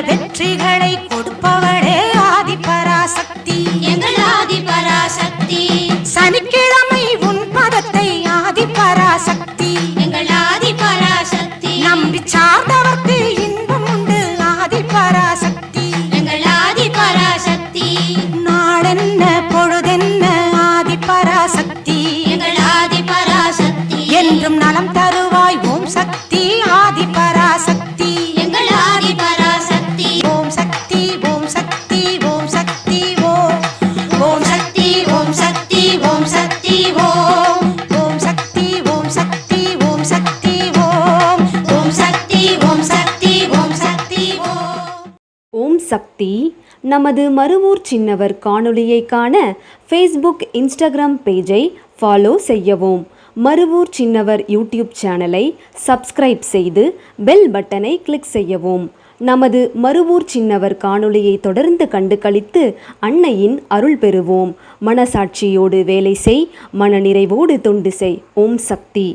வெற்றிகளை கொடுப்பவளே ஆதிபராசக்தி, எங்கள் ஆதிபராசக்தி. சனிக்கிழமை உன் பதத்தை ஆதிபராசக்தி, எங்கள் ஆதிபராசக்தி. நம்பி சார்ந்தவர்க்கு இன்பம் உண்டு ஆதிபராசக்தி, எங்கள் ஆதிபராசக்தி. நாளென்ன பொழுதென்ன ஆதிபராசக்தி, எங்கள் ஆதிபராசக்தி. என்றும் நலம் தருவாய் ஓம் சக்தி ஆதிபராசக்தி, எங்கள் ஆதிபராசக்தி. ஓம் சக்தி ஓம் சக்தி ஓம் சக்தி ஓம் ஓம் சக்தி ஓம் சக்தி ஓம் சக்தி ஓம் ஓம் சக்தி ஓம் சக்தி ஓம் சக்தி ஓம் ஓம் சக்தி ஓம் சக்தி ஓம் சக்தி ஓம். ஓம் சக்தி. நமது மருவூர் சின்னவர் காணொளியை காண ஃபேஸ்புக் இன்ஸ்டாகிராம் பேஜை ஃபாலோ செய்யவும். மருவூர் சின்னவர் யூடியூப் சேனலை சப்ஸ்கிரைப் செய்து பெல் பட்டனை கிளிக் செய்யவும். நமது மருவூர் சின்னவர் காணொளியை தொடர்ந்து கண்டு களித்து அன்னையின் அருள் பெறுவோம். மனசாட்சியோடு வேலை செய், மனநிறைவோடு தொண்டு செய். ஓம் சக்தி.